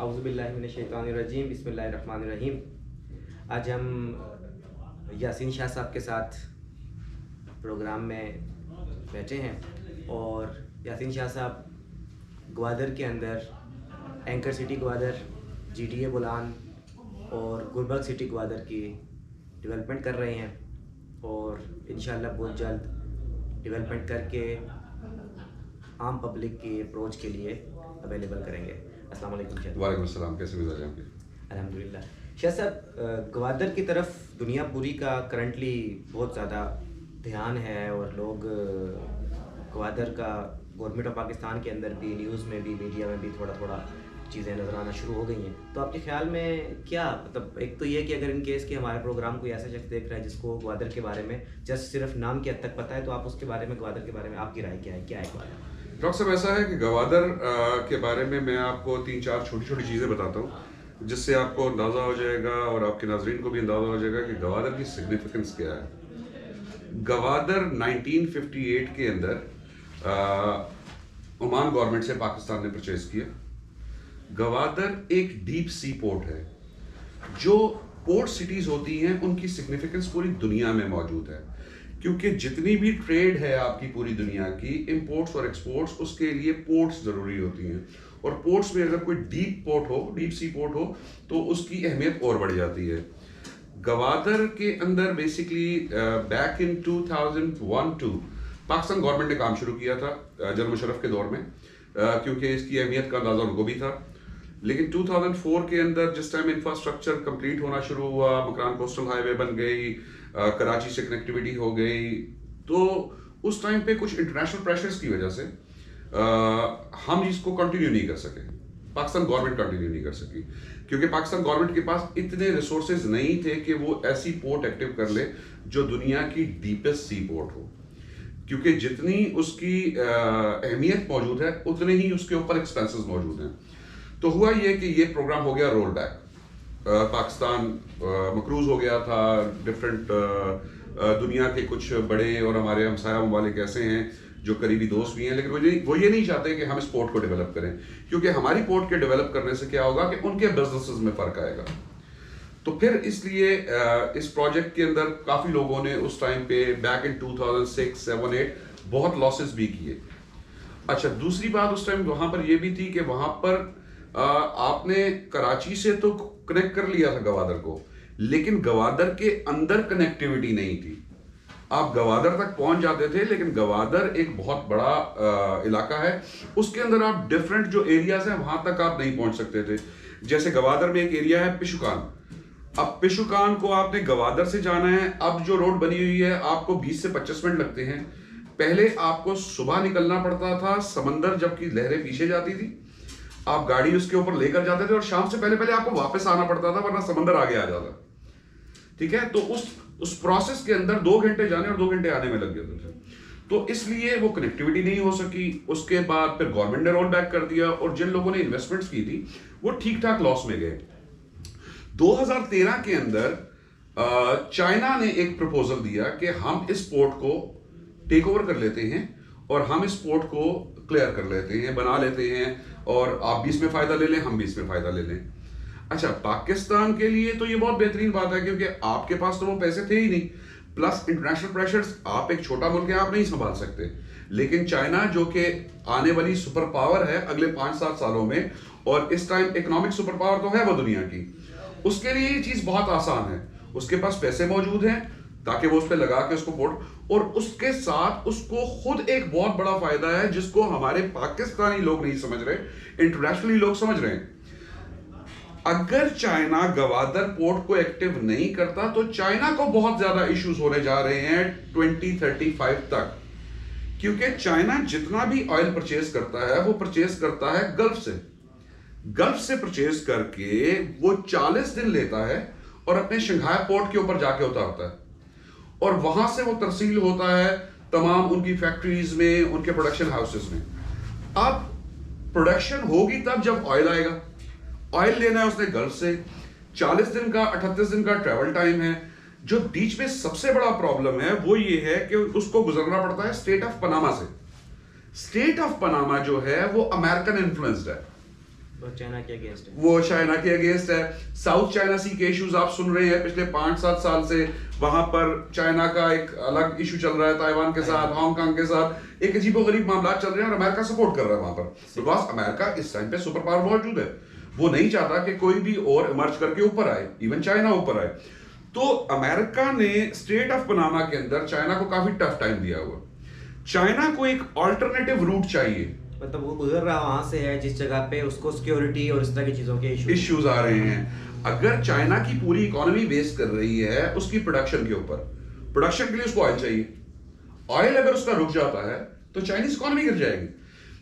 औज़ुबिल्लाहि मिनश्शैतानिर्रजीम बिस्मिल्लाहिर्रहमानिर्रहीम। आज हम यासीन शाह साहब के साथ प्रोग्राम में बैठे हैं और यासीन शाह साहब ग्वादर के अंदर anchor city Gwadar, GTA Bolan और गुलबर्ग सिटी ग्वादर की डेवलपमेंट कर रहे हैं और इंशाअल्लाह बहुत जल्द डेवलपमेंट करके आम पब्लिक की अप्रोच के लिए अवेलेबल करेंगे। अस्सलाम वालेकुम शाह। वालेकुम अस्सलाम, कैसे मिजाज हैं आपके? अल्हम्दुलिल्लाह। शाह साहब, ग्वादर की तरफ दुनिया पूरी का करंटली बहुत ज़्यादा ध्यान है और लोग ग्वादर का गवर्नमेंट ऑफ पाकिस्तान के अंदर भी, न्यूज़ में भी, मीडिया में भी थोड़ा थोड़ा चीज़ें नज़र आना शुरू हो गई हैं। तो आपके ख्याल में क्या, मतलब एक तो ये कि अगर इन केस कि हमारे प्रोग्राम कोई ऐसा शख्स देख रहा है जिसको ग्वादर के बारे में जस्ट सिर्फ नाम की हद तक पता है, तो आप उसके बारे में, ग्वादर के बारे में आपकी राय क्या है ग्वादर? डॉक्टर साहब, ऐसा है कि गवादर के बारे में मैं आपको 3-4 छोटी छोटी चीज़ें बताता हूँ जिससे आपको अंदाज़ा हो जाएगा और आपके नाजरीन को भी अंदाज़ा हो जाएगा कि गवादर की सिग्निफिकेंस क्या है। गवादर 1958 के अंदर ओमान गवर्नमेंट से पाकिस्तान ने परचेज किया। गवादर एक डीप सी पोर्ट है। जो पोर्ट सिटीज़ होती हैं उनकी सिग्निफिकेंस पूरी दुनिया में मौजूद है, क्योंकि जितनी भी ट्रेड है आपकी पूरी दुनिया की, इंपोर्ट्स और एक्सपोर्ट्स, उसके लिए पोर्ट्स ज़रूरी होती हैं। और पोर्ट्स में अगर कोई डीप पोर्ट हो, डीप सी पोर्ट हो, तो उसकी अहमियत और बढ़ जाती है। गवादर के अंदर basically back in 2001-2 Pakistan government ने काम शुरू किया था जनरल मुशर्रफ के दौर में, क्योंकि इसकी अहमियत का अंदाज़ा उनको भी था। लेकिन 2004 के अंदर जिस टाइम इंफ्रास्ट्रक्चर कंप्लीट होना शुरू हुआ, मकरान कोस्टल हाईवे बन गई, कराची से कनेक्टिविटी हो गई, तो उस टाइम पे कुछ इंटरनेशनल प्रेशर्स की वजह से हम इसको कंटिन्यू नहीं कर सके। पाकिस्तान गवर्नमेंट कंटिन्यू नहीं कर सकी, क्योंकि पाकिस्तान गवर्नमेंट के पास इतने रिसोर्सेज नहीं थे कि वो ऐसी पोर्ट एक्टिव कर ले जो दुनिया की डीपेस्ट सी पोर्ट हो। क्योंकि जितनी उसकी अहमियत मौजूद है उतने ही उसके ऊपर एक्सपेंसेस मौजूद हैं। तो हुआ ये कि ये प्रोग्राम हो गया रोल बैक। पाकिस्तान मकरूज हो गया था। डिफरेंट दुनिया के कुछ बड़े और हमारे हमसाया ममालिक ऐसे हैं जो करीबी दोस्त भी हैं, लेकिन वो ये नहीं चाहते कि हम इस पोर्ट को डेवलप करें, क्योंकि हमारी पोर्ट के डेवलप करने से क्या होगा कि उनके बिजनेसेस में फ़र्क आएगा। तो फिर इसलिए इस प्रोजेक्ट के अंदर काफ़ी लोगों ने उस टाइम पे बैक इन 2006, 7, 8 बहुत लॉसेस भी किए। अच्छा, दूसरी बात उस टाइम वहाँ पर ये भी थी कि वहाँ पर आपने कराची से तो कनेक्ट कर लिया था गवादर को, लेकिन गवादर के अंदर कनेक्टिविटी नहीं थी। आप गवादर तक पहुंच जाते थे, लेकिन गवादर एक बहुत बड़ा इलाका है, उसके अंदर आप डिफरेंट जो एरियाज हैं वहां तक आप नहीं पहुंच सकते थे। जैसे गवादर में एक एरिया है पिशुकान। अब पिशुकान को आपने गवादर से जाना है, अब जो रोड बनी हुई है आपको 20 से 25 मिनट लगते हैं। पहले आपको सुबह निकलना पड़ता था, समंदर जबकि लहरें पीछे जाती थी, आप गाड़ी उसके ऊपर लेकर जाते थे और शाम से पहले पहले आपको वापस आना पड़ता था, वरना समंदर आगे आ जाता। ठीक है, तो उस प्रोसेस के अंदर 2 घंटे जाने और 2 घंटे आने में लग जाते थे। तो इसलिए वो कनेक्टिविटी नहीं हो सकी। उसके बाद फिर गवर्नमेंट ने रोल बैक कर दिया और जिन लोगों ने इन्वेस्टमेंट्स की थी वो ठीक ठाक लॉस में गए। 2013 के अंदर चाइना ने एक प्रपोजल दिया कि हम इस पोर्ट को टेक ओवर कर लेते हैं और हम इस पोर्ट को क्लियर कर लेते हैं, बना लेते हैं, और आप भी इसमें फायदा ले लें, हम भी इसमें फायदा ले लें। अच्छा, पाकिस्तान के लिए तो ये बहुत बेहतरीन बात है, क्योंकि आपके पास तो वो पैसे थे ही नहीं, प्लस इंटरनेशनल प्रेशर्स, आप एक छोटा मुल्क है, आप नहीं संभाल सकते। लेकिन चाइना जो कि आने वाली सुपर पावर है अगले 5-7 सालों में, और इस टाइम इकोनॉमिक सुपर पावर तो है वो दुनिया की, उसके लिए ये चीज बहुत आसान है। उसके पास पैसे मौजूद हैं ताकि वो उस पर लगा के उसको पोर्ट, और उसके साथ उसको खुद एक बहुत बड़ा फायदा है जिसको हमारे पाकिस्तानी लोग नहीं समझ रहे, इंटरनेशनली लोग समझ रहे हैं। अगर चाइना गवादर पोर्ट को एक्टिव नहीं करता तो चाइना को बहुत ज्यादा इश्यूज होने जा रहे हैं 2035 तक, क्योंकि चाइना जितना भी ऑयल परचेज करता है वो परचेज करता है गल्फ से। गल्फ से परचेज करके वो 40 दिन लेता है और अपने शंघाई पोर्ट के ऊपर जाके उतारता है, और वहां से वो तरसील होता है तमाम उनकी फैक्ट्रीज में, उनके प्रोडक्शन हाउसेस में। अब प्रोडक्शन होगी तब जब ऑयल आएगा। ऑयल लेना है उसने गल्फ से, 40 दिन का 38 दिन का ट्रैवल टाइम है। जो बीच में सबसे बड़ा प्रॉब्लम है वो ये है कि उसको गुजरना पड़ता है स्टेट ऑफ पनामा से। स्टेट ऑफ पनामा जो है वो अमेरिकन इन्फ्लुएंस्ड है। और चाइना के अगेंस्ट है, वो चाइना के अगेंस्ट है। साउथ चाइना सी के इश्यूज आप सुन रहे हैं पिछले 5-7 साल से, वहां पर चाइना का एक अलग इशू चल रहा है, ताइवान के साथ, हांगकांग के साथ एक अजीबोगरीब मामला चल रहे हैं और अमेरिका सपोर्ट कर रहा है वहां पर, बिकॉज अमेरिका इस टाइम पे सुपर पावर मौजूद है। वो नहीं चाहता कि कोई भी और इमर्ज करके ऊपर आए, इवन चाइना ऊपर आए। तो अमेरिका ने स्ट्रेट ऑफ बनाना के अंदर चाइना को काफी टफ टाइम दिया हुआ। चाइना को एक ऑल्टरनेटिव रूट चाहिए, मतलब वो गुजर रहा वहां से है जिस जगह पे उसको सिक्योरिटी और इस तरह की चीजों के इश्यूज आ रहे हैं। अगर चाइना की पूरी इकोनॉमी बेस कर रही है उसकी प्रोडक्शन के ऊपर, प्रोडक्शन के लिए उसको ऑयल चाहिए, ऑयल अगर उसका रुक जाता है तो चाइनीज इकोनॉमी गिर जाएगी।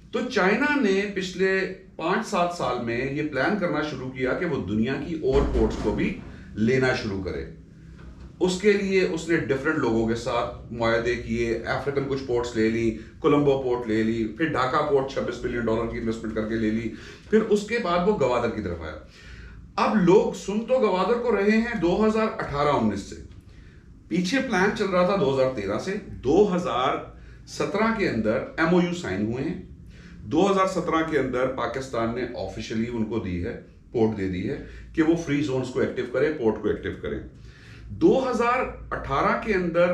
तो चाइना ने पिछले 5-7 साल में ये प्लान करना शुरू किया कि वो दुनिया की और पोर्ट्स को भी लेना शुरू करे। उसके लिए उसने डिफरेंट लोगों के साथ मुआहदे किए, अफ्रीकन कुछ पोर्ट्स ले ली, कोलंबो पोर्ट ले ली, फिर ढाका पोर्ट $26 बिलियन की इन्वेस्टमेंट करके ले ली, फिर उसके बाद वो गवादर की तरफ आया। अब लोग सुन तो गवादर को रहे हैं 2018-19 से, पीछे प्लान चल रहा था 2013 से। 2017 के अंदर MOU साइन हुए हैं, 2017 के अंदर पाकिस्तान ने ऑफिशियली उनको दी है, पोर्ट दे दी है कि वो फ्री जोन्स को एक्टिव करें, पोर्ट को एक्टिव करें। 2018 के अंदर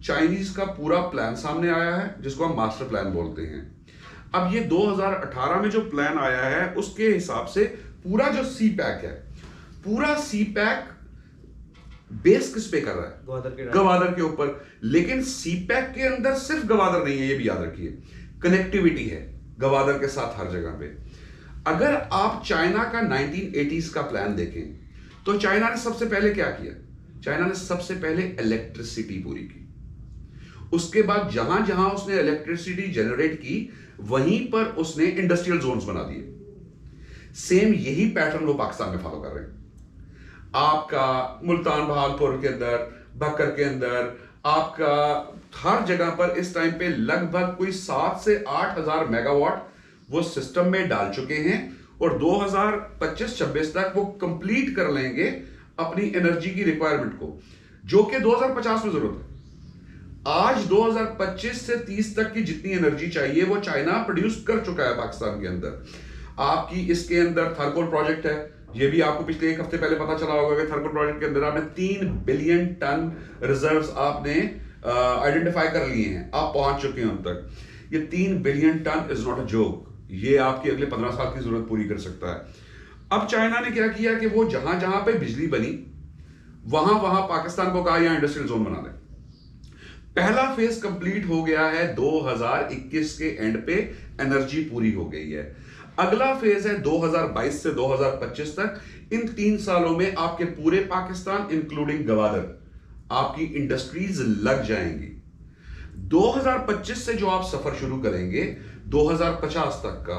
चाइनीज का पूरा प्लान सामने आया है जिसको हम मास्टर प्लान बोलते हैं। अब ये 2018 में जो प्लान आया है उसके हिसाब से पूरा जो सी पैक है, पूरा सी पैक बेस किस पे कर रहा है? गवादर के ऊपर। लेकिन सी पैक के अंदर सिर्फ गवादर नहीं है, ये भी याद रखिए, कनेक्टिविटी है गवादर के साथ हर जगह पे। अगर आप चाइना का 1980s का प्लान देखें तो चाइना ने सबसे पहले क्या किया? चाइना ने सबसे पहले इलेक्ट्रिसिटी पूरी की, उसके बाद जहां जहां उसने इलेक्ट्रिसिटी जनरेट की वहीं पर उसने इंडस्ट्रियल जोन्स बना दिए। सेम यही पैटर्न वो पाकिस्तान में फॉलो कर रहे हैं। आपका मुल्तान बहालपुर के अंदर, बकर के अंदर, आपका हर जगह पर इस टाइम पे लगभग कोई 7 से 8 हजार मेगावाट वो सिस्टम में डाल चुके हैं और 2025-26 तक वो कंप्लीट कर लेंगे अपनी एनर्जी की रिक्वायरमेंट को, जो कि 2050 में जरूरत है। आज 2025 से 30 तक की जितनी एनर्जी चाहिए वो चाइना प्रोड्यूस कर चुका है पाकिस्तान के अंदर। आपकी इसके अंदर थर्कोल प्रोजेक्ट है, ये भी आपको पिछले 1 हफ्ते पहले पता चला होगा कि थर्कोल प्रोजेक्ट के अंदर आपने 3 बिलियन टन रिजर्व्स आपने आइडेंटिफाई कर लिए हैं, आप पहुंच चुके हैं उन तक। ये 3 billion ton is not a joke, ये आपकी अगले 15 साल की जरूरत पूरी कर सकता है। अब चाइना ने क्या किया कि वो जहां जहां पे बिजली बनी वहां वहां पाकिस्तान को कहा यहां इंडस्ट्रियल जोन बना दे। पहला फेज कंप्लीट हो गया है, 2021 के एंड पे एनर्जी पूरी हो गई है। अगला फेज है 2022 से 2025 तक। इन 3 सालों में आपके पूरे पाकिस्तान इंक्लूडिंग गवादर आपकी इंडस्ट्रीज लग जाएंगी। 2025 से जो आप सफर शुरू करेंगे 2050 तक का,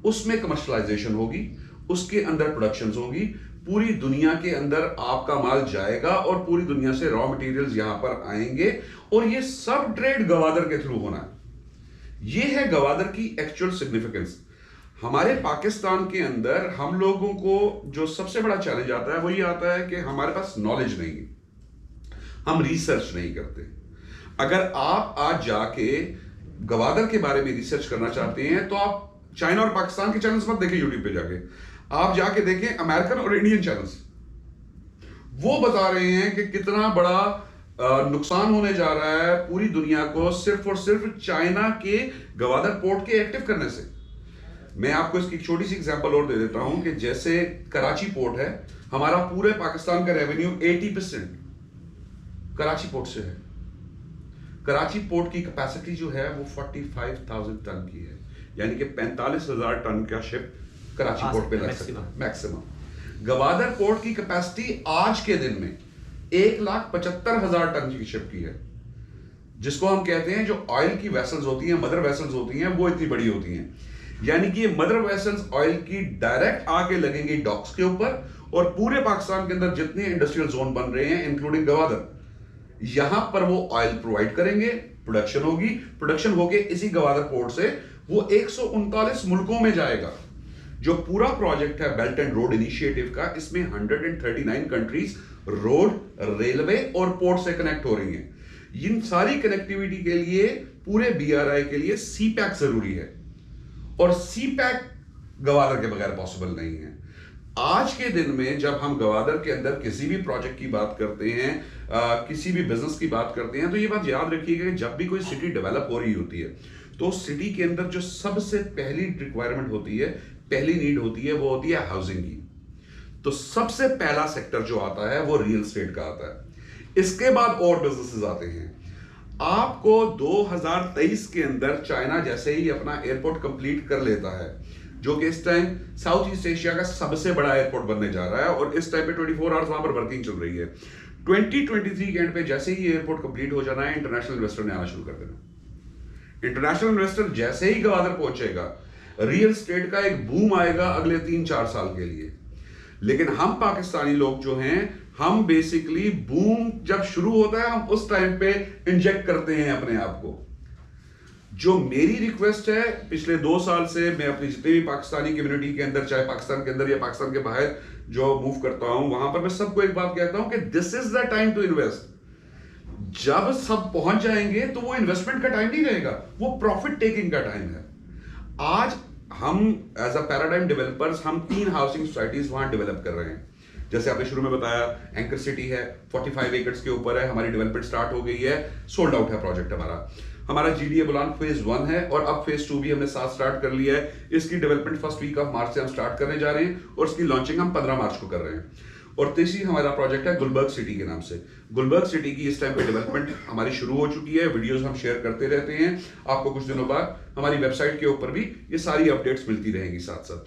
उसमें कमर्शलाइजेशन होगी, उसके अंदर प्रोडक्शन होगी, पूरी दुनिया के अंदर आपका माल जाएगा और पूरी दुनिया से रॉ मटेरियल्स यहां पर आएंगे और ये सब ट्रेड गवादर के थ्रू होना है। ये है गवादर की एक्चुअल सिग्निफिकेंस। हमारे पाकिस्तान के अंदर हम लोगों को जो सबसे बड़ा चैलेंज आता है वो ये आता है कि हमारे पास नॉलेज नहीं है, हम रिसर्च नहीं करते। अगर आप आज जाके गवादर के बारे में रिसर्च करना चाहते हैं तो आप चाइना और पाकिस्तान के चैनल्स मत देखें, यूट्यूब पे जाके आप जाके देखें अमेरिकन और इंडियन चैनल्स। वो बता रहे हैं कि कितना बड़ा नुकसान होने जा रहा है पूरी दुनिया को सिर्फ और सिर्फ चाइना के गवादर पोर्ट के एक्टिव करने से। मैं आपको इसकी छोटी सी एग्जांपल और दे देता हूं कि जैसे कराची पोर्ट है, हमारा पूरे पाकिस्तान का रेवेन्यू 80% कराची पोर्ट से है। कराची पोर्ट की कैपेसिटी जो है वो 45,000 टन की है, यानी कि 45,000 टन का शिप कराची पोर्ट पे लग सकता है मैक्सिमम। गवादर पोर्ट की कैपेसिटी आज के दिन में 1,75,000 टन की शिप की है, जिसको हम कहते हैं जो ऑयल की वेसल्स होती हैं, मदर वेसल्स होती हैं, वो इतनी बड़ी होती हैं। यानी कि ये मदर वेसल्स ऑयल की डायरेक्ट आके लगेंगी डॉक्स के ऊपर और पूरे पाकिस्तान के अंदर जितने इंडस्ट्रियल जोन बन रहे हैं इंक्लूडिंग गवादर, यहां पर वो ऑयल प्रोवाइड करेंगे, प्रोडक्शन होगी, प्रोडक्शन होके इसी गवादर पोर्ट से वो 139 मुल्कों में जाएगा। जो पूरा प्रोजेक्ट है बेल्ट एंड रोड इनिशिएटिव का, इसमें 139 कंट्रीज रोड, रेलवे और पोर्ट से कनेक्ट हो रही हैं। इन सारी कनेक्टिविटी के लिए पूरे BRI के लिए सी पैक जरूरी है और सी पैक गवादर के बगैर पॉसिबल नहीं है। आज के दिन में जब हम गवादर के अंदर किसी भी प्रोजेक्ट की बात करते हैं, किसी भी बिजनेस की बात करते हैं, तो ये बात याद रखिएगा कि जब भी कोई सिटी डेवलप हो रही होती है तो सिटी के अंदर जो सबसे पहली रिक्वायरमेंट होती है, पहली नीड होती है, वो होती है हाउसिंग की। तो सबसे पहला सेक्टर जो आता है वो रियल एस्टेट का आता है। इसके बाद और बिजनेसेस आते हैं। आपको 2023 के अंदर चाइना जैसे ही अपना एयरपोर्ट कंप्लीट कर लेता है, जो कि इस टाइम साउथ ईस्ट एशिया का सबसे बड़ा एयरपोर्ट बनने जा रहा है और इस टाइम पे 24 आवर्स वहां पर वर्किंग चल रही है। 2023 के एंड पे जैसे ही एयरपोर्ट कंप्लीट हो जाना है, इंटरनेशनल इन्वेस्टर ने आना शुरू कर देना। इंटरनेशनल इन्वेस्टर जैसे ही गवादर पहुंचेगा, रियल एस्टेट का एक बूम आएगा अगले 3-4 साल के लिए। लेकिन हम पाकिस्तानी लोग जो हैं, हम बेसिकली बूम जब शुरू होता है, हम उस टाइम पे इंजेक्ट करते हैं अपने आप को। जो मेरी रिक्वेस्ट है पिछले 2 साल से, मैं अपनी जितनी भी पाकिस्तानी कम्युनिटी के अंदर, चाहे पाकिस्तान के अंदर या पाकिस्तान के बाहर जो मूव करता हूं, वहां पर मैं सबको एक बात कहता हूं कि this is the time to invest. जब सब पहुंच जाएंगे तो वो इन्वेस्टमेंट का टाइम नहीं रहेगा, वो प्रॉफिट टेकिंग का टाइम है। आज हम एज अ पैराडाइम डेवलपर्स, हम 3 हाउसिंग सोसाइटीज वहां डेवलप कर रहे हैं। जैसे आपने शुरू में बताया, एंकर सिटी है, 45 एकड़ के ऊपर है, हमारी डेवलपमेंट स्टार्ट हो गई है, सोल्ड आउट है प्रोजेक्ट हमारा GDA बुलान फेज 1 है और अब फेज 2 भी हमने साथ स्टार्ट कर लिया है। इसकी development first week of March से हम स्टार्ट करने जा रहे हैं और इसकी लॉन्चिंग हम 15 मार्च को कर रहे हैं। और तीसरी हमारा प्रोजेक्ट है गुलबर्ग सिटी के नाम से। गुलबर्ग सिटी की इस टाइम पे डेवलपमेंट हमारी शुरू हो चुकी है, वीडियोस हम शेयर करते रहते हैं। आपको कुछ दिनों बाद हमारी वेबसाइट के ऊपर भी ये सारी अपडेट्स मिलती रहेंगी साथ साथ।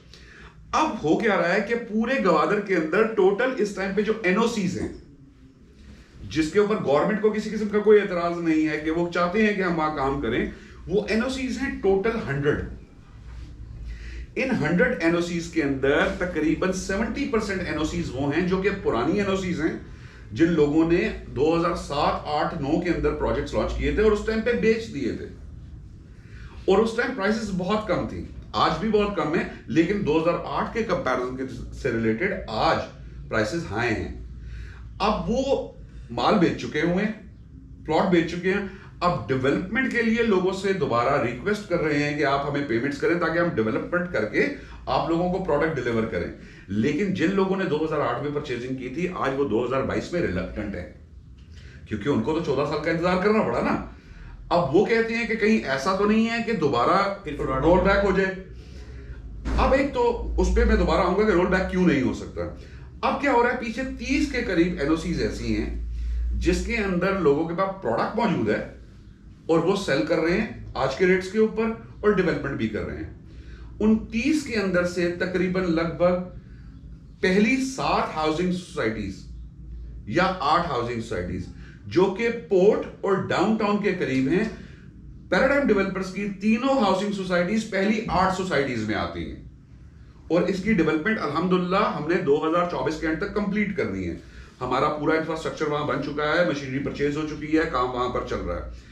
अब हो क्या रहा है कि पूरे गवादर के अंदर टोटल इस टाइम पे जो NOCs हैं, जिसके ऊपर गवर्नमेंट को किसी किस्म का कोई एतराज नहीं है कि वो चाहते हैं कि हम वहां काम करें, वो NOCs हैं टोटल 100। इन 100 NOCs के अंदर तकरीबन 70% NOCs वो हैं जो कि पुरानी NOCs हैं, जिन लोगों ने 2007, 8, 9 के अंदर प्रोजेक्ट्स लॉन्च किए थे और उस टाइम पे बेच दिए थे। और उस टाइम प्राइसेस बहुत कम थी, आज भी बहुत कम है, लेकिन 2008 के कंपैरिजन से रिलेटेड आज प्राइसेस हाई हैं। अब वो माल बेच चुके हुए हैं, प्लॉट बेच चुके हैं। अब डेवलपमेंट के लिए लोगों से दोबारा रिक्वेस्ट कर रहे हैं कि आप हमें पेमेंट्स करें ताकि हम डेवलपमेंट करके आप लोगों को प्रोडक्ट डिलीवर करें। लेकिन जिन लोगों ने 2008 में परचेजिंग की थी, आज वो 2022 में रिलक्टेंट है, क्योंकि उनको तो 14 साल का इंतजार करना पड़ा ना। अब वो कहते हैं कि कहीं ऐसा तो नहीं है कि दोबारा रोल बैक हो जाए। अब एक तो उस पर मैं दोबारा आऊंगा कि रोल बैक क्यों नहीं हो सकता। अब क्या हो रहा है, पीछे 30 के करीब NOCs ऐसी हैं जिसके अंदर लोगों के पास प्रोडक्ट मौजूद है और वो सेल कर रहे हैं आज के रेट्स के ऊपर और डेवलपमेंट भी कर रहे हैं। उन 30 के अंदर से तकरीबन लगभग पहली 7 हाउसिंग सोसाइटीज या 8 हाउसिंग सोसाइटीज जो कि पोर्ट और डाउनटाउन के करीब हैं, पैराडाइम डेवलपर्स की तीनों हाउसिंग सोसाइटीज पहली 8 सोसाइटीज में आती हैं। और इसकी डेवलपमेंट अल्हम्दुलिल्लाह हमने 2024 के एंड तक कंप्लीट करनी है। हमारा पूरा इंफ्रास्ट्रक्चर वहां बन चुका है, मशीनरी परचेज हो चुकी है, काम वहां पर चल रहा है।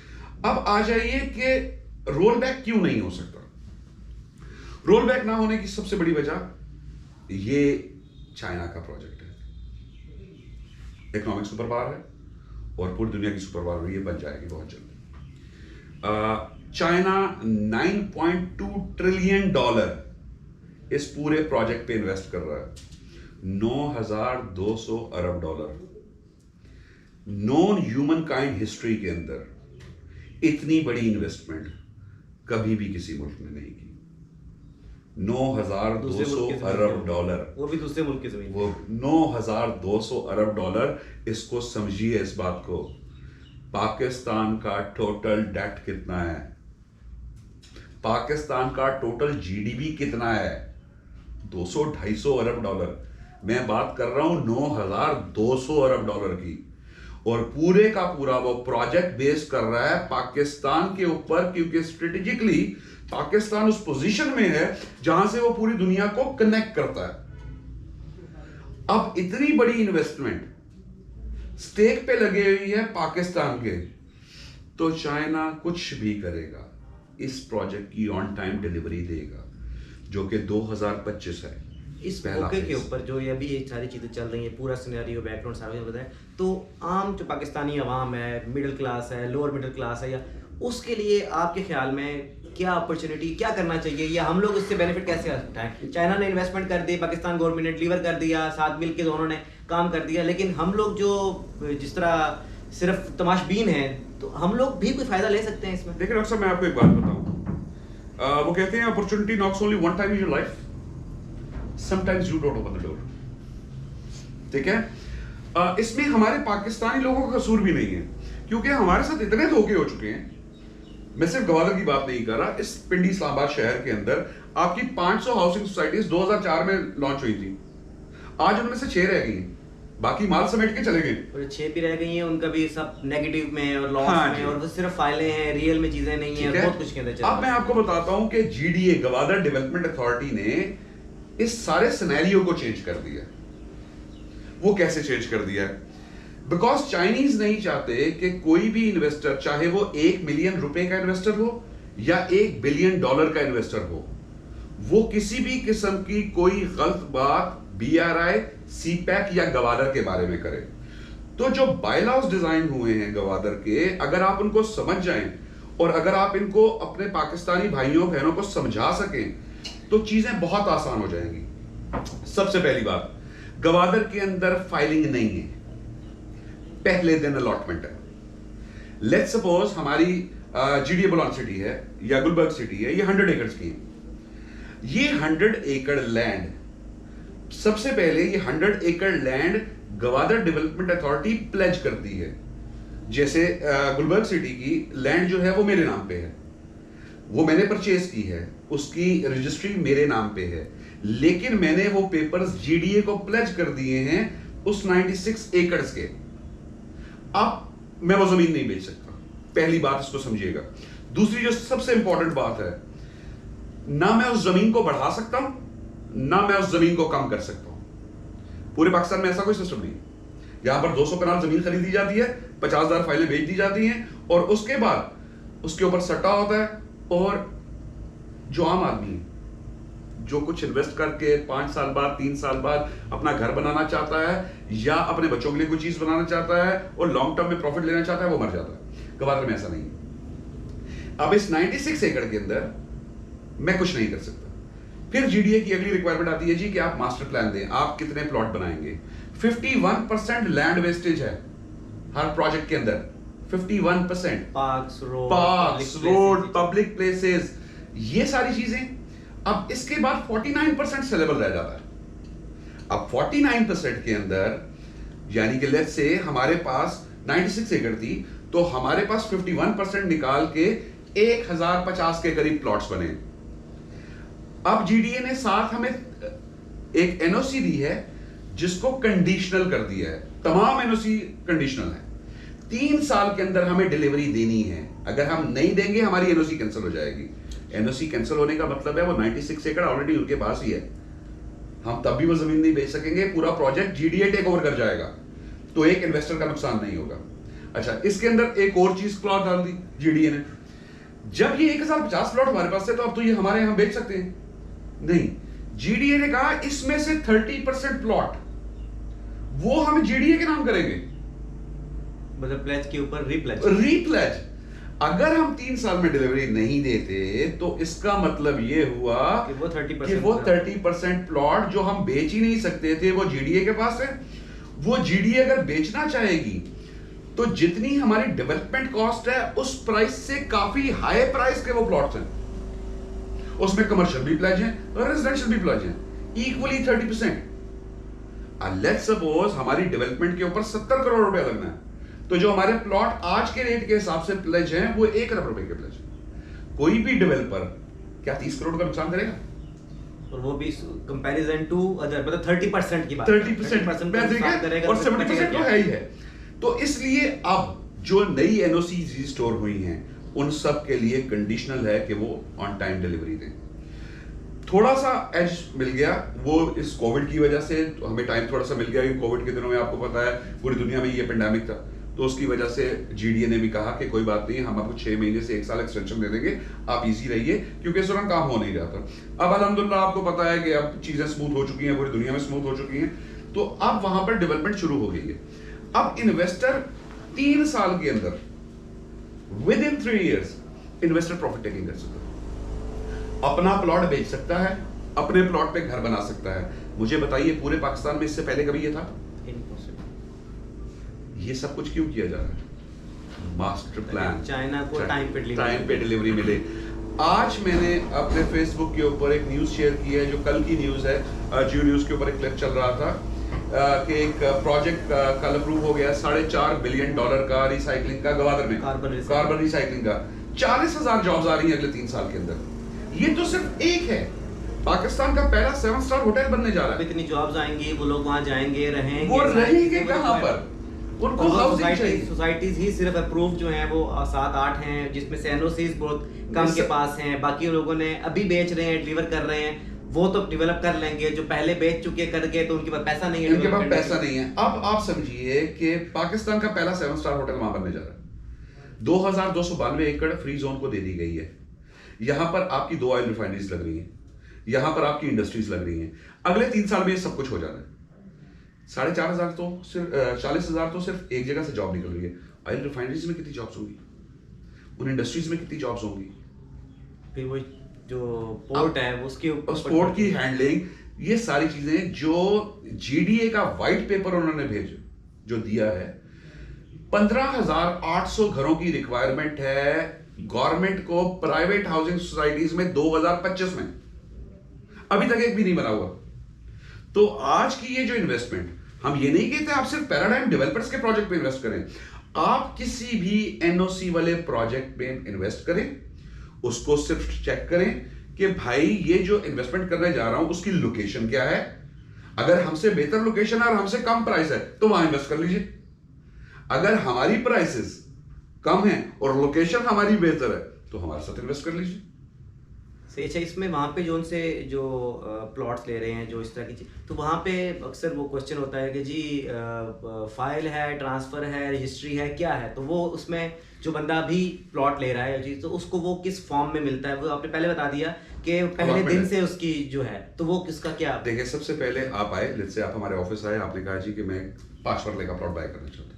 अब आ जाइए कि रोल बैक क्यों नहीं हो सकता। रोल बैक ना होने की सबसे बड़ी वजह ये चाइना का प्रोजेक्ट है, इकोनॉमिक सुपर पावर है और पूरी दुनिया की सुपर पावर ये बन जाएगी बहुत जल्दी। चाइना $9.2 ट्रिलियन इस पूरे प्रोजेक्ट पे इन्वेस्ट कर रहा है। 9,200 अरब dollar non human kind history के अंदर इतनी बड़ी इन्वेस्टमेंट कभी भी किसी मुल्क ने नहीं की। 9,200 अरब डॉलर, वो भी दूसरे मुल्क की जमीन, वो 9,200 अरब डॉलर। इसको समझिए, इस बात को, पाकिस्तान का टोटल डेट कितना है, पाकिस्तान का टोटल GDP कितना है, 200-250 अरब डॉलर। मैं बात कर रहा हूं 9,200 अरब डॉलर की। और पूरे का पूरा वो प्रोजेक्ट बेस कर रहा है पाकिस्तान के ऊपर, क्योंकि स्ट्रेटेजिकली पाकिस्तान उस पोजीशन में है जहां से वो पूरी दुनिया को कनेक्ट करता है। अब इतनी बड़ी इन्वेस्टमेंट स्टेक पे लगे हुई है पाकिस्तान के, तो चाइना कुछ भी करेगा इस प्रोजेक्ट की ऑन टाइम डिलीवरी देगा, जो कि 2025 है। इस मौके के ऊपर जो ये अभी ये सारी चीज़ें चल रही हैं, पूरा सिनेरियो बैकग्राउंड सारा बताएं, तो आम जो पाकिस्तानी अवाम है, मिडिल क्लास है, लोअर मिडिल क्लास है, या उसके लिए आपके ख्याल में क्या अपॉर्चुनिटी, क्या करना चाहिए, या हम लोग इससे बेनिफिट कैसे उठाएं? चाइना ने इन्वेस्टमेंट कर दी, पाकिस्तान गवर्नमेंट ने डिलीवर कर दिया, साथ मिल के दोनों ने काम कर दिया, लेकिन हम लोग जो जिस तरह सिर्फ तमाशबीन हैं, तो हम लोग भी कोई फायदा ले सकते हैं इसमें? देखिए डॉक्टर साहब, मैं आपको एक बात बताऊं, वो कहते हैं opportunity knocks only one time in your life, sometimes you don't open the door. ठीक है, इसमें हमारे पाकिस्तानी लोगों का कसूर भी नहीं है, क्योंकि हमारे साथ इतने धोखे हो चुके हैं। मैं सिर्फ गवादर की बात नहीं कर रहा, इस पिंडी इस्लामाबाद शहर के अंदर आपकी 500 हाउसिंग सोसाइटीज 2004 में लॉन्च हुई थी, आज उनमें से 6 रह गई हैं, बाकी माल समेट के चले गए। और 6 भी रह गई हैं, उनका भी सब नेगेटिव में और लॉस हाँ में, और वो सिर्फ फाइलें हैं, रियल में चीजें नहीं है, बहुत कुछ के अंदर चल रहा है। अब मैं आपको बताता हूं कि जीडीए गवादर डेवलपमेंट अथॉरिटी ने इस सारे सिनेरियो को चेंज कर दिया। वो कैसे चेंज कर दिया? बिकॉज चाइनीज नहीं चाहते कि कोई भी इन्वेस्टर, चाहे वो 1 मिलियन रुपए का इन्वेस्टर हो या $1 बिलियन का इन्वेस्टर हो, वो किसी भी किस्म की कोई गलत बात BRI, CPEC या गवादर के बारे में करे। तो जो बायलॉज डिजाइन हुए हैं गवादर के, अगर आप उनको समझ जाएं और अगर आप इनको अपने पाकिस्तानी भाइयों बहनों को समझा सकें, तो चीजें बहुत आसान हो जाएंगी। सबसे पहली बात, गवादर के अंदर फाइलिंग नहीं है, पहले दिन अलॉटमेंट है। लेट्स सपोज हमारी जीडीए बुलॉन सिटी है या गुलबर्ग सिटी है, ये 100 एकड़ की है। ये 100 एकड़ लैंड, सबसे पहले ये 100 एकड़ land Gwadar development authority pledge करती है। जैसे गुलबर्ग सिटी की लैंड जो है वो मेरे नाम पे है, वो मैंने परचेज की है, उसकी रजिस्ट्री मेरे नाम पे है, लेकिन मैंने वो पेपर्स जीडीए को प्लेज कर दिए हैं उस 96 एकड़ के। अब मैं वो जमीन नहीं बेच सकता, पहली बात इसको समझिएगा। दूसरी जो सबसे इंपॉर्टेंट बात है, ना मैं उस जमीन को बढ़ा सकता हूं, ना मैं उस जमीन को कम कर सकता हूं। पूरे पाकिस्तान में ऐसा कोई सिस्टम नहीं। यहां पर 200 कनाल जमीन खरीदी जाती है, 50,000 फाइलें बेच दी जाती हैं, और उसके बाद उसके ऊपर सट्टा होता है, और जो आम आदमी है, जो कुछ इन्वेस्ट करके 5 साल बाद, 3 साल बाद अपना घर बनाना चाहता है या अपने बच्चों के लिए कोई चीज बनाना चाहता है और लॉन्ग टर्म में प्रॉफिट लेना चाहता है, वो मर जाता है। गवादर में ऐसा नहीं है। अब इस 96 एकड़ के अंदर मैं कुछ नहीं कर सकता। फिर जीडीए की अगली रिक्वायरमेंट आती है जी कि आप मास्टर प्लान दें, आप कितने प्लॉट बनाएंगे। 51% लैंड वेस्टेज है हर प्रोजेक्ट के अंदर, 51%। पार्क्स, रोड, पब्लिक प्लेसेस, ये सारी चीजें। अब इसके बाद 49% सेलेबल रह जाता है। अब 49% के अंदर, यानी कि लेट्स से हमारे पास 96 एकड़ थी, तो हमारे पास 51% निकाल के 1050 के करीब प्लॉट्स बने। अब जीडीए ने साथ हमें एक एनओसी दी है जिसको कंडीशनल कर दिया है। तमाम एनओसी कंडीशनल है, 3 साल के अंदर हमें डिलीवरी देनी है। अगर हम नहीं देंगे हमारी एनओसी कैंसिल हो जाएगी। एनओसी कैंसिल होने का मतलब है वो 96 एकड़ ऑलरेडी उनके पास ही है, हम तब भी वो जमीन नहीं बेच सकेंगे, पूरा प्रोजेक्ट जीडीए टेक ओवर कर जाएगा, तो एक इन्वेस्टर का नुकसान नहीं होगा। अच्छा, इसके अंदर एक और चीज क्लॉज डाल दी जीडीए ने, जब ये 1050 प्लॉट हमारे पास है तो अब तो ये हमारे यहां बेच सकते हैं। नहीं, जीडीए ने कहा इसमें से 30% प्लॉट वो हम जीडीए के नाम करेंगे, मतलब प्लेज के ऊपर रीप्लेज। अगर हम 3 साल में डिलीवरी नहीं देते तो इसका मतलब ये हुआ कि वो 30% प्लॉट जो हम बेच ही नहीं सकते थे वो जीडीए के पास है। वो जीडीए अगर बेचना चाहेगी तो जितनी हमारी डेवलपमेंट कॉस्ट है उस प्राइस से काफी हाई प्राइस के वो प्लॉट्स हैं, उसमें कमर्शियल भी प्लेज हैं और रेजिडेंशियल भी प्लेज हैं, इक्वली 30%। लेट्स सपोज हमारी डेवलपमेंट के ऊपर 70 करोड़ रुपए लगना है, तो जो हमारे प्लॉट आज के रेट के हिसाब से प्लेज हैं वो 1 अरब रुपए के प्लेज। कोई भी डेवलपर क्या 30 करोड़ का नुकसान करेगा? और वो भी कंपैरिजन टू अदर, मतलब 30% की बात, 30% करेगा और 70% तो है ही है। तो इसलिए अब जो नई एनओसी स्टोर हुई हैं उन सब के लिए कंडीशनल है कि वो ऑन टाइम डिलीवरी दें। थोड़ा सा एज मिल गया वो इस कोविड की वजह से, तो हमें टाइम थोड़ा सा मिल गया, क्योंकि कोविड के दिनों में आपको पता है पूरी दुनिया में ये पेंडेमिक था, तो उसकी वजह से जीडीए ने भी कहा कि कोई बात नहीं, हम आपको 6 महीने से 1 साल एक्सटेंशन दे देंगे, आप इजी रहिए, क्योंकि इस दौरान काम हो नहीं रहा था। अब अल्हम्दुलिल्लाह आपको पता है कि अब चीजें स्मूथ हो चुकी हैं, पूरी दुनिया में स्मूथ हो चुकी हैं, तो अब वहां पर डेवलपमेंट शुरू हो गई है। अब इन्वेस्टर 3 साल के अंदर, with in 3 years, investor profit taking कर सकता है। अपना प्लॉट बेच सकता है, अपने प्लॉट पे घर बना सकता है। मुझे बताइए पूरे पाकिस्तान में इससे पहले कभी ये था? इम्पॉसिबल। ये सब कुछ क्यों किया जा रहा है? मास्टर प्लान, चाइना को टाइम पे डिलीवरी मिले। आज मैंने अपने फेसबुक के ऊपर एक न्यूज शेयर की है, जो कल की न्यूज है, जियो न्यूज के ऊपर एक क्लिप चल रहा था कि एक प्रोजेक्ट कल अप्रूव हो गया $4.5 बिलियन का रिसाइकलिंग का गवादर में, कार्बन रिसाइकलिंग का। 40,000 जॉब्स आ रही हैं अगले 3 साल के अंदर। ये तो सिर्फ एक है। पाकिस्तान का पहला 7 स्टार होटल बनने जा रहा है। इतनी जॉब्स आएंगी, वो लोग वहां जाएंगे, रहेंगे, वो रहेंगे कहां पर? उनको सोसाइटीज ही सिर्फ अप्रूव जो हैं वो 7-8 हैं, जिसमें से एनओसीज बहुत कम के पास हैं। बाकी लोगों ने अभी बेच रहे हैं, डिलीवर कर रहे हैं, वो तो डेवलप कर लेंगे। जो पहले बेच चुके करके, तो उनके पास पैसा नहीं है, उनके पास पैसा नहीं है। अब आप समझिए कि पाकिस्तान का पहला 7 स्टार होटल वहां बनने जा रहा है। 2292 एकड़ फ्री जोन को दे दी गई है। यहां पर आपकी 2 ऑयल रिफाइनरीज लग रही हैं, यहां पर आपकी इंडस्ट्रीज लग रही हैं। अगले 3 साल में ये सब कुछ हो जाना है। 4,500 तो सिर्फ 40,000 तो सिर्फ एक जगह से जॉब निकल रही है। ऑयल रिफाइनरीज में कितनी जॉब्स होंगी? उन इंडस्ट्रीज में कितनी जॉब्स होंगी? फिर वो जो पोर्ट है उसके ऊपर, उस पोर्ट की हैंडलिंग, ये सारी चीजें जो जीडीए का व्हाइट पेपर उन्होंने जो दिया है, 15,800 घरों की रिक्वायरमेंट है गवर्नमेंट को प्राइवेट हाउसिंग सोसाइटीज में 2025 में। अभी तक एक भी नहीं बना हुआ। तो आज की ये जो इन्वेस्टमेंट, हम ये नहीं कहते आप सिर्फ पैराडाइम डेवलपर्स के प्रोजेक्ट पे इन्वेस्ट करें, आप किसी भी एनओसी वाले प्रोजेक्ट पे इन्वेस्ट करें, उसको सिर्फ चेक करें कि भाई ये जो इन्वेस्टमेंट करने जा रहा हूं उसकी लोकेशन क्या है। अगर हमसे बेहतर लोकेशन है और हमसे कम प्राइस है तो वहां इन्वेस्ट कर लीजिए। अगर हमारी प्राइसेस कम है और लोकेशन हमारी बेहतर है तो हमारे साथ इन्वेस्ट कर लीजिए। अच्छा, इसमें वहाँ पे जो प्लॉट्स ले रहे हैं, जो इस तरह की चीज, तो वहाँ पे अक्सर वो क्वेश्चन होता है कि जी फाइल है, ट्रांसफर है, रजिस्ट्री है, क्या है? तो वो उसमें जो बंदा अभी प्लॉट ले रहा है चीज, तो उसको वो किस फॉर्म में मिलता है? वो आपने पहले बता दिया कि पहले दिन से उसकी जो है, तो वो किसका क्या? देखिए, सबसे पहले आप आए, लेट्स से आप हमारे ऑफिस आए, आपने कहा जी कि मैं 5 मरले का प्लॉट बाय करना चाहता हूँ।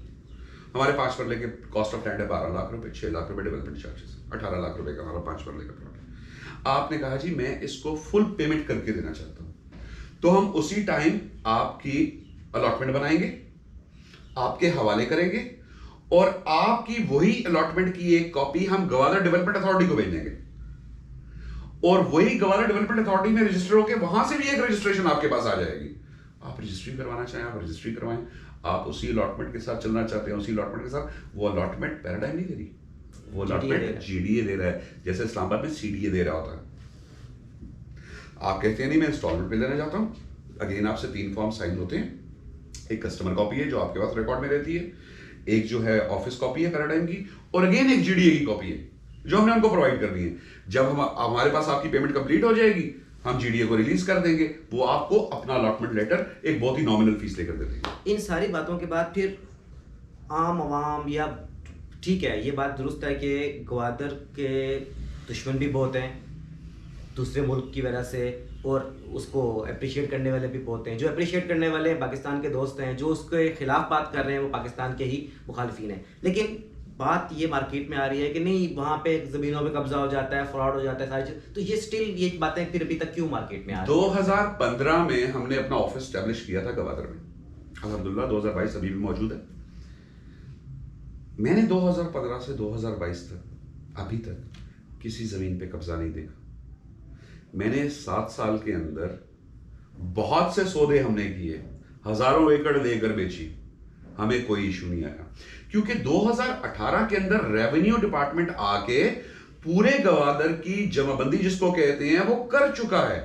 हमारे 5 मरले के कॉस्ट ऑफ लैंड है 12 लाख रुपए, 6 लाख रुपए डेवलपमेंट चार्जेस, 18 लाख रुपए का हमारा 5 मरले का प्लॉट है। आपने कहा जी मैं इसको फुल पेमेंट करके देना चाहता हूं, तो हम उसी टाइम आपकी अलॉटमेंट बनाएंगे, आपके हवाले करेंगे, और आपकी वही अलॉटमेंट की एक कॉपी हम गवादर डेवलपमेंट अथॉरिटी को भेज देंगे, और वही गवादर डेवलपमेंट अथॉरिटी में रजिस्टर होकर वहां से भी एक रजिस्ट्रेशन आपके पास आ जाएगी। आप रजिस्ट्री करवाना चाहें आप रजिस्ट्री करवाएं, आप उसी अलॉटमेंट के साथ चलना चाहते हैं उसी अलॉटमेंट के साथ। वो अलॉटमेंट पैराडाइम नहीं दे रही, वो अलॉटमेंट जीडीए दे रहा है, जैसे इस्लामाबाद में सीडीए दे रहा होता है। आप कहते हैं नहीं मैं इंस्टॉलमेंट पे लेना चाहता हूं, अगेन आपसे 3 फॉर्म साइन होते हैं। एक कस्टमर कॉपी है जो आपके पास रिकॉर्ड में रहती है, एक जो है ऑफिस कॉपी है पैराडाइम की, और अगेन एक जीडीए की कॉपी है जो हमने उनको प्रोवाइड करनी है। जब हमारे पास आपकी पेमेंट कंप्लीट हो जाएगी, हम जीडीए को रिलीज कर देंगे, वो आपको अपना अलॉटमेंट लेटर एक बहुत ही नॉमिनल फीस लेकर दे देंगे। इन सारी बातों के बाद फिर आम आवाम, या ठीक है ये बात दुरुस्त है कि गवादर के दुश्मन भी बहुत हैं दूसरे मुल्क की वजह से, और उसको अप्रिशिएट करने वाले भी बहुत हैं। जो अप्रिशिएट करने वाले पाकिस्तान के दोस्त हैं, जो उसके खिलाफ बात कर रहे हैं वो पाकिस्तान के ही मुखालिफिन हैं। लेकिन बात ये मार्केट में आ रही है कि नहीं वहाँ पे ज़मीनों पे कब्जा हो जाता है, फ्रॉड हो जाता है, सारी चीज़, तो ये स्टिल ये बातें फिर अभी तक क्यों मार्केट में आ रही है? 2015 में हमने अपना ऑफिस एस्टेब्लिश किया था गवादर में, अल्हम्दुलिल्लाह 2022 अभी भी मौजूद है। मैंने 2015 से 2022 तक अभी तक किसी जमीन पे कब्जा नहीं देखा। मैंने 7 साल के अंदर बहुत से सौदे हमने किए, हजारों एकड़ लेकर बेची, हमें कोई इशू नहीं आया, क्योंकि 2018 के अंदर रेवेन्यू डिपार्टमेंट आके पूरे गवादर की जमाबंदी जिसको कहते हैं वो कर चुका है।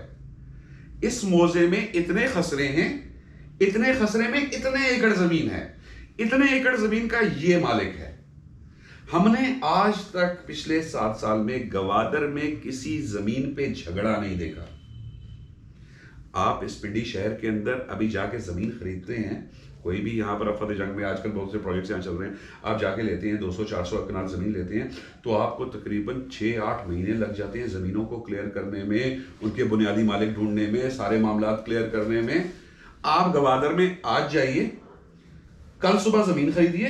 इस मौजे में इतने खसरे हैं, इतने खसरे में इतने एकड़ जमीन है, इतने एकड़ जमीन का ये मालिक है। हमने आज तक पिछले 7 साल में गवादर में किसी जमीन पे झगड़ा नहीं देखा। आप इस पिंडी शहर के अंदर अभी जाके जमीन खरीदते हैं, कोई भी यहाँ पर फतेह जंग में आजकल बहुत से प्रोजेक्ट्स यहाँ चल रहे हैं, आप जाके लेते हैं 200-400 कनाल जमीन लेते हैं, तो आपको तकरीबन 6-8 महीने लग जाते हैं जमीनों को क्लियर करने में, उनके बुनियादी मालिक ढूंढने में, सारे मामला क्लियर करने में। आप गवादर में आज जाइए, कल सुबह जमीन खरीदिए,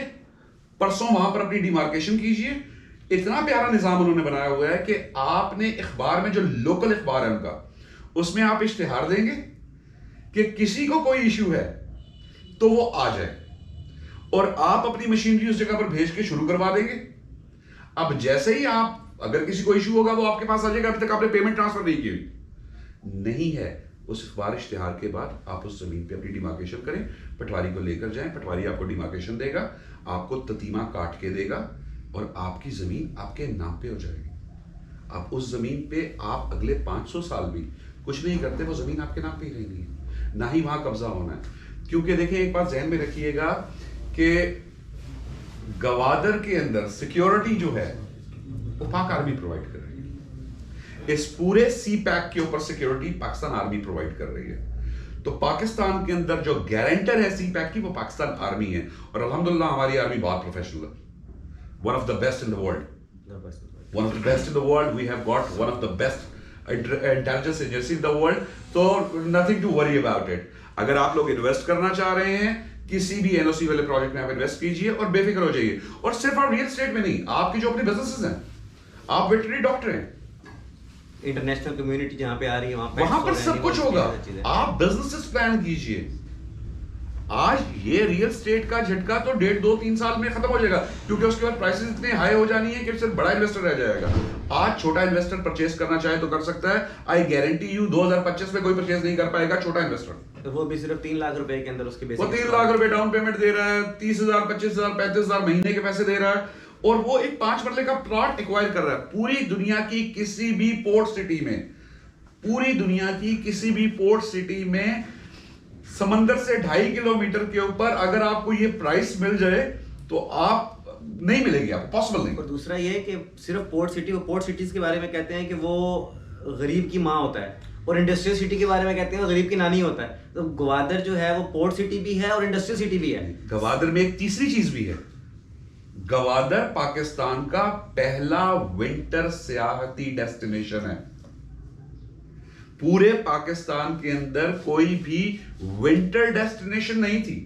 परसों वहां पर अपनी डिमार्केशन कीजिए, इतना प्यारा निजाम उन्होंने बनाया हुआ है कि आपने अखबार में, जो लोकल अखबार है उनका, उसमें आप इश्तिहार देंगे कि किसी को कोई इशू है तो वो आ जाए, और आप अपनी मशीनरी उस जगह पर भेज के शुरू करवा देंगे। अब जैसे ही आप, अगर किसी को इशू होगा वो आपके पास आ जाएगा। अभी तक आपने पेमेंट ट्रांसफर नहीं की हुई नहीं है, उस अखबार इश्तिहार के बाद आप उस जमीन पे अपनी डिमार्केशन करें, पटवारी को लेकर जाएं, पटवारी आपको डिमार्केशन देगा, आपको ततीमा काट के देगा, और आपकी जमीन आपके नाम पे हो जाएगी। आप उस जमीन पे आप अगले 500 साल भी कुछ नहीं करते, वो जमीन आपके नाम पे ही रहेगी, ना ही वहां कब्जा होना है। क्योंकि देखिए, एक बात जहन में रखिएगा कि गवादर के अंदर सिक्योरिटी जो है वो पाक आर्मी प्रोवाइड कर रही है। इस पूरे सी पैक के ऊपर सिक्योरिटी पाकिस्तान आर्मी प्रोवाइड कर रही है। तो पाकिस्तान के अंदर जो गारंटर है सी पैक की, वो पाकिस्तान आर्मी है, और अल्हम्दुलिल्लाह हमारी आर्मी बहुत प्रोफेशनल है, one of the best in the world. One of the best in the world. We have got one of the best intelligence agency in the world. So nothing to worry about it. अगर आप लोग invest करना चाह रहे हैं किसी भी NOC वाले प्रोजेक्ट में, आप इन्वेस्ट कीजिए और बेफिक्र हो जाइए। और सिर्फ आप रियल एस्टेट में नहीं, आपकी जो अपने बिजनेसेस हैं, आप वेटरनरी डॉक्टर हैं, इंटरनेशनल कम्युनिटी जहां पे आ रही है वहां पर सब कुछ होगा। आप बिजनेसेस प्लान कीजिए। आज ये रियल एस्टेट का झटका तो 1.5-2-3 साल में खत्म हो जाएगा, क्योंकि उसके बाद प्राइसेस इतने हाई हो जानी है कि सिर्फ बड़ा इन्वेस्टर रह जाएगा। आज छोटा इन्वेस्टर परचेस करना चाहे तो कर सकता है। आई गारंटी यू 2025 में कोई परचेस नहीं कर पाएगा छोटा इन्वेस्टर। तो वो भी सिर्फ 3 लाख रुपए के अंदर उसके वो 3 लाख रुपए डाउन पेमेंट दे रहा है, 30,000, 25,000, 35,000 महीने के पैसे दे रहा है, और वो एक 5 मरले का प्लॉट एक्वायर कर रहा है। पूरी दुनिया की किसी भी पोर्ट सिटी में, पूरी दुनिया की किसी भी पोर्ट सिटी में समंदर से 2.5 किलोमीटर के ऊपर अगर आपको ये प्राइस मिल जाए तो आप नहीं मिलेगी, आपको पॉसिबल नहीं। और दूसरा ये कि सिर्फ पोर्ट सिटी, वो पोर्ट सिटीज के बारे में कहते हैं कि वो गरीब की माँ होता है, और इंडस्ट्रियल सिटी के बारे में कहते हैं वो गरीब की नानी होता है। तो गवादर जो है वो पोर्ट सिटी भी है और इंडस्ट्रियल सिटी भी है। गवादर में एक तीसरी चीज भी है। गवादर पाकिस्तान का पहला विंटर सियाहती डेस्टिनेशन है। पूरे पाकिस्तान के अंदर कोई भी विंटर डेस्टिनेशन नहीं थी।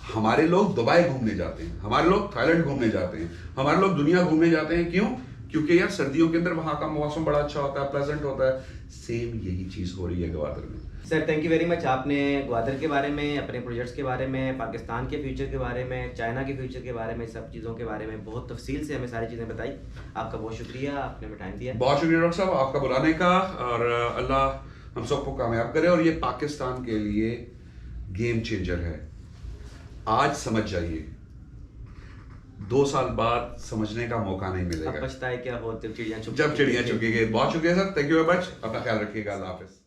हमारे लोग दुबई घूमने जाते हैं, हमारे लोग थाईलैंड घूमने जाते हैं, हमारे लोग दुनिया घूमने जाते हैं। क्यों? क्योंकि यार सर्दियों के अंदर वहां का मौसम बड़ा अच्छा होता है, प्लेजेंट होता है। सेम यही चीज हो रही है गवादर में। Sir thank you very much. आपने ग्वादर के बारे में, अपने प्रोजेक्ट्स के बारे में, पाकिस्तान के फ्यूचर के बारे में, चाइना के फ्यूचर के बारे में, सब चीज़ों के बारे में बहुत तफसील से हमें सारी चीज़ें बताई। आपका बहुत शुक्रिया, आपने हमें टाइम दिया। बहुत शुक्रिया डॉक्टर साहब आपका बुलाने का, और अल्लाह हम सबको कामयाब करे। और ये पाकिस्तान के लिए गेम चेंजर है। आज समझ जाइए, 2 साल बाद समझने का मौका नहीं मिलेगा। अब पछताए क्या हो जब चिड़िया चुग जब चिड़िया चुगेगी। बहुत शुक्रिया sir, thank you very much. अपना ख्याल रखिएगा, अल्लाह हाफिज।